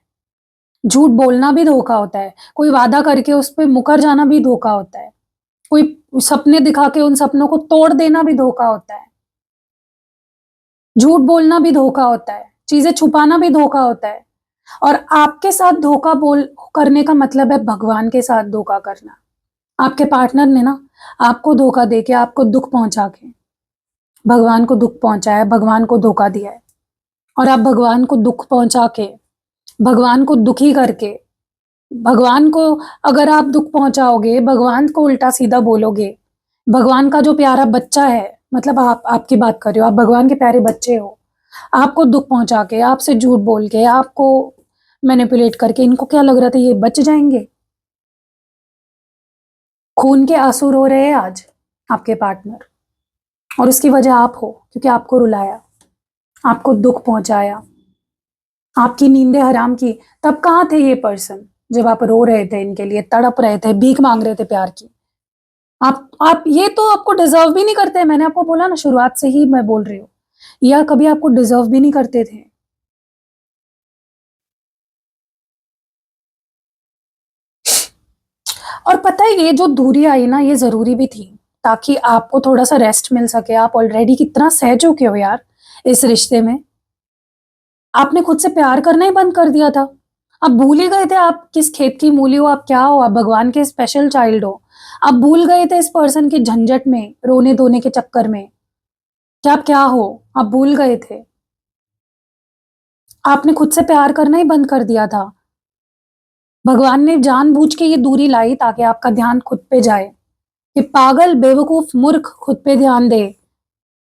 झूठ बोलना भी धोखा होता है। कोई वादा करके उस पे मुकर जाना भी धोखा होता है। कोई सपने दिखा के उन सपनों को तोड़ देना भी धोखा होता है। झूठ बोलना भी धोखा होता है। चीज़ें छुपाना भी धोखा होता है। और आपके साथ धोखा बोल करने का मतलब है भगवान के साथ धोखा करना। आपके पार्टनर ने ना आपको धोखा देके, आपको दुःख पहुँचा के, भगवान को दुःख पहुँचाया है, भगवान को धोखा दिया है। और आप भगवान को दुःख पहुँचा के, भगवान को दुखी करके, भगवान को अगर आप दुःख पहुँचाओगे, भगवान को उल्टा-सीधा बोलोगे, भगवान का जो प्यारा बच्चा है, मतलब आप आपकी बात कर रही हो, आप भगवान के प्यारे बच्चे हो। आपको दुःख पहुँचा के, आपसे झूठ बोल के, आपको मैनिपुलेट करके इनको क्या लग रहा था ये बच जाएँगे? खून के आँसू रो रहे हैं आज आपके पार्टनर और उसकी वजह आप हो क्योंकि आपको रुलाया, आपको दुःख पहुँचाया, आपकी नींदें हराम की। तब कहाँ थे ये पर्सन जब आप रो रहे थे इनके लिए, तड़प रहे थे, भीख माँग रहे थे प्यार की। आप ये तो आपको डिज़र्व भी नहीं करते। मैंने आपको बोला ना शुरुआत से ही मैं बोल रही हूँ। या कभी आपको डिज़र्व भी नहीं करते थे। और पता है ये जो दूरी आई ना ये ज़रूरी भी थी, ताकि आपको थोड़ा-सा रेस्ट मिल सके। आप ऑलरेडी कितना सह चुके हो यार इस रिश्ते में। आपने खुद से प्यार करना ही बंद कर दिया था। आप भूल ही गए थे आप किस खेत की मूली हो, आप क्या हो, आप भगवान के स्पेशल चाइल्ड हो। आप भूल गए थे इस पर्सन के झंझट में, रोने-धोने के चक्कर में, कि आप क्या हो, आप भूल गए थे। आपने खुद से प्यार करना ही बंद कर दिया था। भगवान ने जानबूझ के ये दूरी लाई ताकि आपका ध्यान खुद पे जाए, कि पागल, बेवकूफ़, मूर्ख खुद पे ध्यान दे।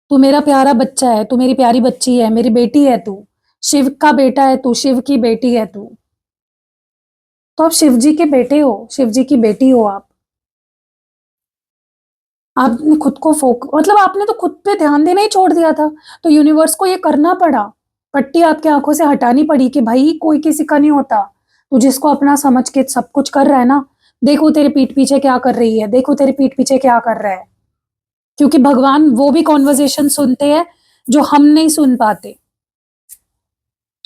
तू मेरा प्यारा बच्चा है, तू मेरी प्यारी बच्ची है, मेरी बेटी है तू। शिव का बेटा है तू, शिव की बेटी है तू। तो आप शिव जी के बेटे हो, शिव जी की बेटी हो आप। आपने खुद को मतलब आपने तो खुद पे ध्यान देना ही छोड़ दिया था, तो यूनिवर्स को ये करना पड़ा। पट्टी आपकी आँखों से हटानी पड़ी कि भाई कोई किसी का नहीं होता। तू जिसको अपना समझ के सब कुछ कर रहा है ना, देखो तेरे पीठ पीछे क्या कर रही है, देखो तेरे पीठ पीछे क्या कर रहा है। क्योंकि भगवान वो भी कन्वर्सेशन सुनते हैं जो हम नहीं सुन पाते।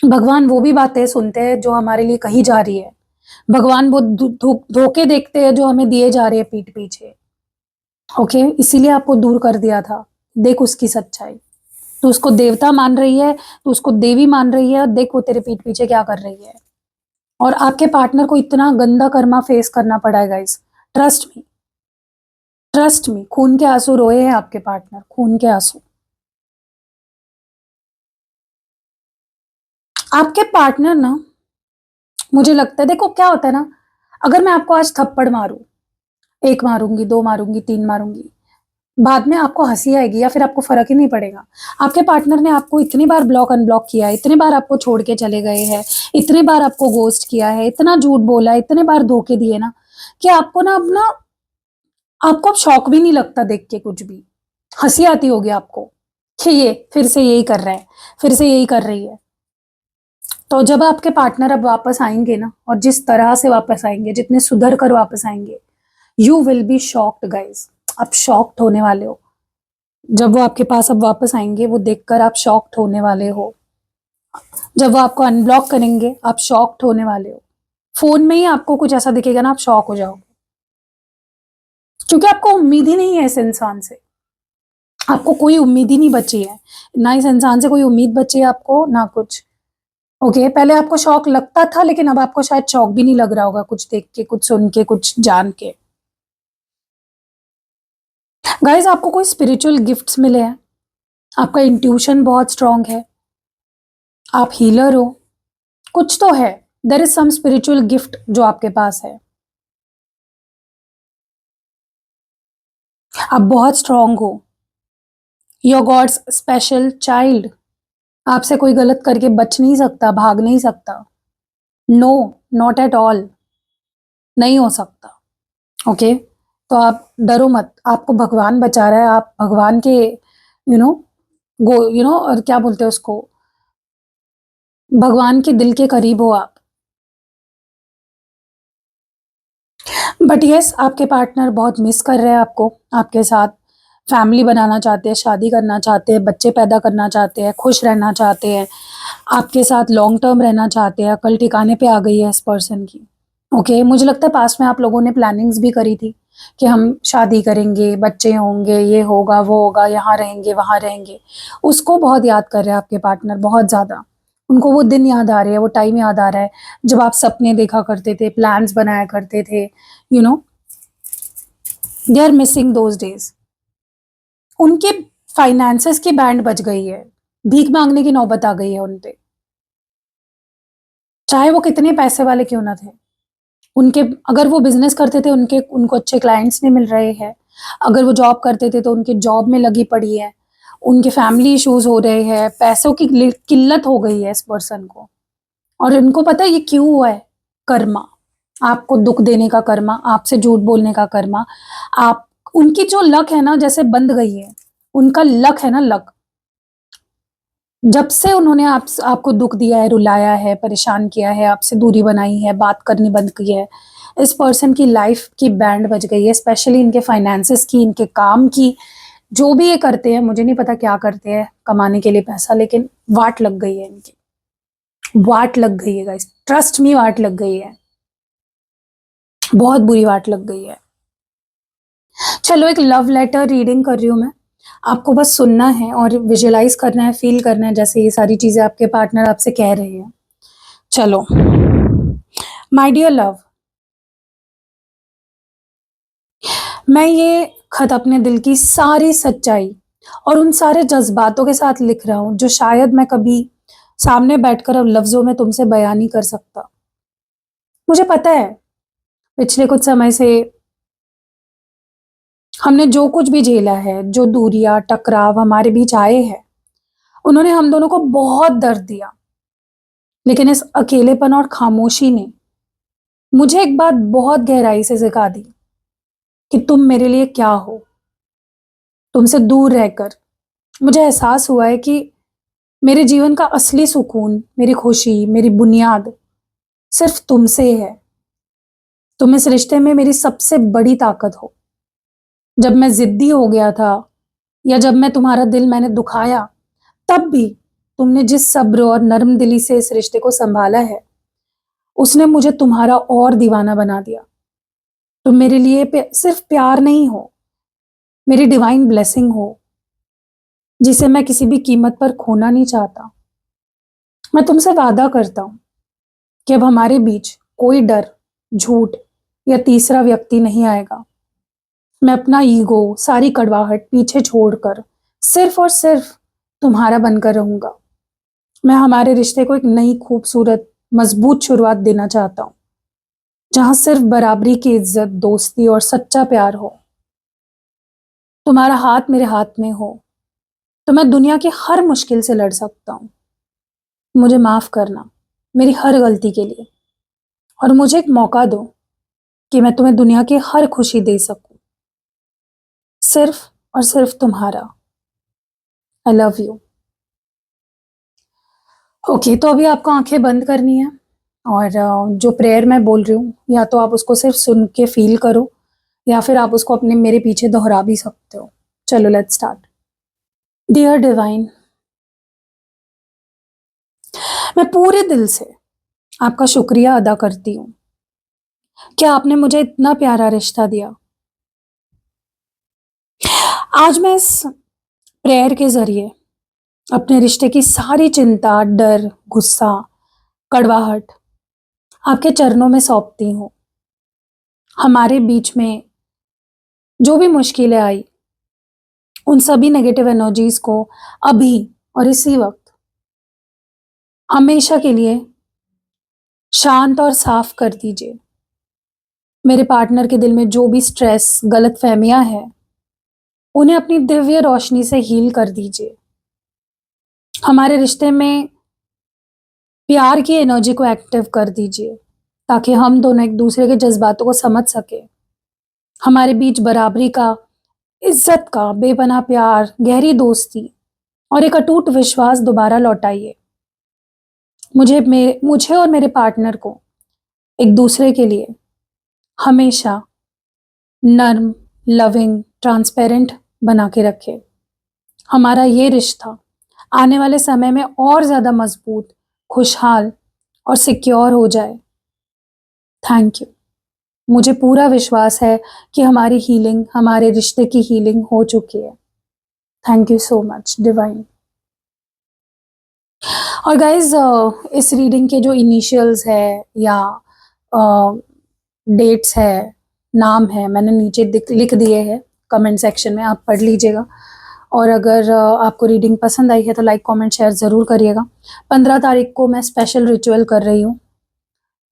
भगवान वो भी बातें सुनते हैं जो हमारे लिए कही जा रही है। भगवान वो धोखे देखते हैं जो हमें दिए जा रहे हैं पीठ पीछे। ओके, इसीलिए आपको दूर कर दिया था। देख उसकी सच्चाई। तू उसको देवता मान रही है, तू उसको देवी मान रही है और देख वो तेरे पीठ पीछे क्या कर रही है। और आपके पार्टनर को इतना गंदा कर्मा फेस करना पड़ा है guys. Trust me, trust me, खून के आंसू रोए हैं आपके पार्टनर, खून के आंसू। आपके पार्टनर ना, मुझे लगता है देखो क्या होता है ना, अगर मैं आपको आज थप्पड़ मारूं, 1 मारूंगी, 2 मारूंगी, 3 मारूंगी, बाद में आपको हँसी आएगी या फिर आपको फ़र्क ही नहीं पड़ेगा। आपके पार्टनर ने आपको इतनी बार ब्लॉक अनब्लॉक किया है, इतनी बार आपको छोड़ के चले गए हैं, इतनी बार आपको घोस्ट किया है, इतना झूठ बोला है, इतने बार धोखे दिए ना, कि आपको ना अब शौक भी नहीं लगता देख के कुछ भी। हंसी आती होगी आपको कि ये फिर से यही कर रहा है, फिर से यही कर रही है। तो जब आपके पार्टनर अब वापस आएंगे ना, और जिस तरह से वापस आएंगे, जितने सुधर कर वापस आएंगे, you will be shocked guys. आप शॉक्ड होने वाले हो। जब वो आपके पास अब वापस आएंगे, वो देखकर आप शॉक्ड होने वाले हो। जब वो आपको अनब्लॉक करेंगे, आप शॉक्ड होने वाले हो। फोन में ही आपको कुछ ऐसा दिखेगा ना, आप शॉक हो जाओगे, क्योंकि आपको उम्मीद ही नहीं है इस इंसान से। आपको कोई उम्मीद ही नहीं बची है, ना इस इंसान से कोई उम्मीद बची है आपको, ना कुछ। ओके, पहले आपको शौक लगता था, लेकिन अब आपको शायद शौक भी नहीं लग रहा होगा, कुछ देख के, कुछ सुन के, कुछ जान के। गाइस, आपको कोई स्पिरिचुअल गिफ्ट्स मिले हैं, आपका इंट्यूशन बहुत स्ट्रांग है, आप हीलर हो, कुछ तो है। There is some spiritual gift जो आपके पास है। आप बहुत स्ट्रांग हो। Your God's special child. आपसे कोई गलत करके बच नहीं सकता, भाग नहीं सकता। नो, नॉट एट ऑल, नहीं हो सकता। ओके, तो आप डरो मत, आपको भगवान बचा रहा है। आप भगवान के नो और क्या बोलते हैं उसको, भगवान के दिल के करीब हो आप। बट यस, आपके पार्टनर बहुत मिस कर रहे हैं आपको, आपके साथ फैमिली बनाना चाहते हैं, शादी करना चाहते हैं, बच्चे पैदा करना चाहते हैं, खुश रहना चाहते हैं, आपके साथ लॉन्ग टर्म रहना चाहते हैं। अकल ठिकाने पे आ गई है इस पर्सन की। ओके, मुझे लगता है पास्ट में आप लोगों ने प्लानिंग्स भी करी थी कि हम शादी करेंगे, बच्चे होंगे, ये होगा, वो होगा, यहाँ रहेंगे, वहाँ रहेंगे। उसको बहुत याद कर रहे हैं आपके पार्टनर, बहुत ज़्यादा। उनको वो दिन याद आ रहे हैं, वो टाइम याद आ रहा है जब आप सपने देखा करते थे, प्लान्स बनाया करते थे। You know they are missing those days. उनके फाइनेंसेस की बैंड बज गई है, भीख मांगने की नौबत आ गई है उन पे, चाहे वो कितने पैसे वाले क्यों ना थे। उनके, अगर वो बिजनेस करते थे, उनके उनको अच्छे क्लाइंट्स नहीं मिल रहे हैं। अगर वो जॉब करते थे तो उनकी जॉब में लगी पड़ी है। उनके फैमिली इश्यूज हो रहे हैं, पैसों की किल्लत हो गई है इस पर्सन को। और इनको पता है ये क्यों हुआ है। कर्मा, आपको दुख देने का कर्मा, आपसे झूठ बोलने का कर्मा। आप, उनकी जो लक है ना, जैसे बंद गई है। उनका लक है ना, लक। जब से उन्होंने आपको दुख दिया है, रुलाया है, परेशान किया है, आपसे दूरी बनाई है, बात करनी बंद की है, इस पर्सन की लाइफ की बैंड बज गई है। स्पेशली इनके फाइनेंसेस की, इनके काम की। जो भी ये करते हैं, मुझे नहीं पता क्या करते हैं कमाने के लिए पैसा, लेकिन वाट लग गई है इनकी, वाट लग गई है गाइस, ट्रस्ट मी, वाट लग गई है, बहुत बुरी वाट लग गई है। चलो, एक लव लेटर रीडिंग कर रही हूँ मैं। आपको बस सुनना है और विजुअलाइज करना है, फील करना है, जैसे ये सारी चीजें आपके पार्टनर आपसे कह रहे हैं। चलो, माय डियर लव, मैं ये खत अपने दिल की सारी सच्चाई और उन सारे जज्बातों के साथ लिख रहा हूँ जो शायद मैं कभी सामने बैठकर अब लफ्जों में तुमसे बयान नहीं कर सकता। मुझे पता है, पिछले कुछ समय से हमने जो कुछ भी झेला है, जो दूरियां, टकराव हमारे बीच आए हैं, उन्होंने हम दोनों को बहुत दर्द दिया। लेकिन इस अकेलेपन और खामोशी ने मुझे एक बात बहुत गहराई से सिखा दी कि तुम मेरे लिए क्या हो। तुमसे दूर रहकर मुझे एहसास हुआ है कि मेरे जीवन का असली सुकून, मेरी खुशी, मेरी बुनियाद सिर्फ तुमसे है। तुम इस रिश्ते में मेरी सबसे बड़ी ताकत हो। जब मैं जिद्दी हो गया था, या जब मैं तुम्हारा दिल मैंने दुखाया, तब भी तुमने जिस सब्र और नरम दिली से इस रिश्ते को संभाला है, उसने मुझे तुम्हारा और दीवाना बना दिया। तुम मेरे लिए सिर्फ प्यार नहीं हो, मेरी डिवाइन ब्लेसिंग हो, जिसे मैं किसी भी कीमत पर खोना नहीं चाहता। मैं तुमसे वादा करता हूं कि अब हमारे बीच कोई डर, झूठ या तीसरा व्यक्ति नहीं आएगा। मैं अपना ईगो, सारी कड़वाहट पीछे छोड़कर सिर्फ और सिर्फ तुम्हारा बनकर रहूंगा। मैं हमारे रिश्ते को एक नई, खूबसूरत, मजबूत शुरुआत देना चाहता हूं, जहां सिर्फ बराबरी की इज्जत, दोस्ती और सच्चा प्यार हो। तुम्हारा हाथ मेरे हाथ में हो तो मैं दुनिया की हर मुश्किल से लड़ सकता हूँ। मुझे माफ करना मेरी हर गलती के लिए, और मुझे एक मौका दो कि मैं तुम्हें दुनिया की हर खुशी दे सकूं, सिर्फ और सिर्फ तुम्हारा। I love you. ओके, तो अभी आपको आंखें बंद करनी है और जो प्रेयर मैं बोल रही हूँ या तो आप उसको सिर्फ सुन के फील करो या फिर आप उसको अपने मेरे पीछे दोहरा भी सकते हो। चलो लेट्स स्टार्ट। डियर डिवाइन, मैं पूरे दिल से आपका शुक्रिया अदा करती हूँ कि आपने मुझे इतना प्यारा रिश्ता दिया। आज मैं इस प्रेयर के जरिए अपने रिश्ते की सारी चिंता, डर, गुस्सा, कड़वाहट आपके चरणों में सौंपती हूँ। हमारे बीच में जो भी मुश्किलें आई, उन सभी नेगेटिव एनर्जीज को अभी और इसी वक्त हमेशा के लिए शांत और साफ कर दीजिए। मेरे पार्टनर के दिल में जो भी स्ट्रेस, गलतफहमियां हैं, उन्हें अपनी दिव्य रोशनी से हील कर दीजिए। हमारे रिश्ते में प्यार की एनर्जी को एक्टिव कर दीजिए ताकि हम दोनों एक दूसरे के जज्बातों को समझ सके। हमारे बीच बराबरी का, इज्जत का, बेपनाह प्यार, गहरी दोस्ती और एक अटूट विश्वास दोबारा लौटाइए। मुझे और मेरे पार्टनर को एक दूसरे के लिए हमेशा नर्म, लविंग, ट्रांसपेरेंट बना के रखे। हमारा ये रिश्ता आने वाले समय में और ज्यादा मजबूत, खुशहाल और सिक्योर हो जाए। Thank you. मुझे पूरा विश्वास है कि हमारी हीलिंग, हमारे रिश्ते की हीलिंग हो चुकी है। Thank you so much divine. और गाइज, इस रीडिंग के जो इनिशियल्स है या डेट्स है, नाम है, मैंने नीचे लिख दिए हैं कमेंट सेक्शन में, आप पढ़ लीजिएगा। और अगर आपको रीडिंग पसंद आई है तो लाइक, कमेंट, शेयर ज़रूर करिएगा। 15 तारीख को मैं स्पेशल रिचुअल कर रही हूँ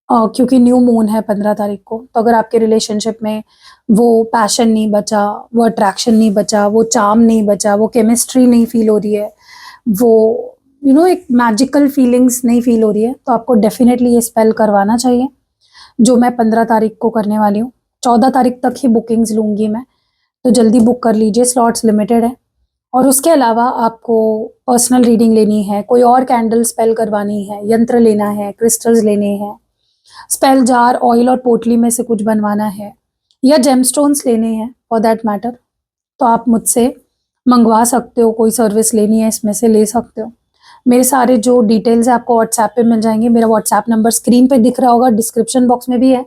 क्योंकि न्यू मून है 15 तारीख को। तो अगर आपके रिलेशनशिप में वो पैशन नहीं बचा, वो अट्रैक्शन नहीं बचा, वो चार्म नहीं बचा, वो केमिस्ट्री नहीं फील हो रही है, वो एक मैजिकल फीलिंग्स नहीं फील हो रही है, तो आपको डेफिनेटली ये स्पेल करवाना चाहिए, जो मैं 15 तारीख को करने वाली हूँ। 14 तारीख तक ही बुकिंग्स लूँगी मैं, तो जल्दी बुक कर लीजिए, स्लॉट्स लिमिटेड है। और उसके अलावा आपको पर्सनल रीडिंग लेनी है, कोई और कैंडल स्पेल करवानी है, यंत्र लेना है, क्रिस्टल्स लेने हैं, स्पेल जार, ऑयल और पोटली में से कुछ बनवाना है, या जेमस्टोन्स लेने हैं फॉर दैट मैटर, तो आप मुझसे मंगवा सकते हो। कोई सर्विस लेनी है इसमें से ले सकते हो। मेरे सारे जो डिटेल्स है आपको व्हाट्सएप पे मिल जाएंगे। मेरा व्हाट्सएप नंबर स्क्रीन पे दिख रहा होगा, डिस्क्रिप्शन बॉक्स में भी है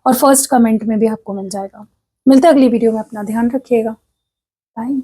और फर्स्ट कमेंट में भी आपको मिल जाएगा। मिलते हैं अगली वीडियो में। अपना ध्यान रखिएगा। बाय।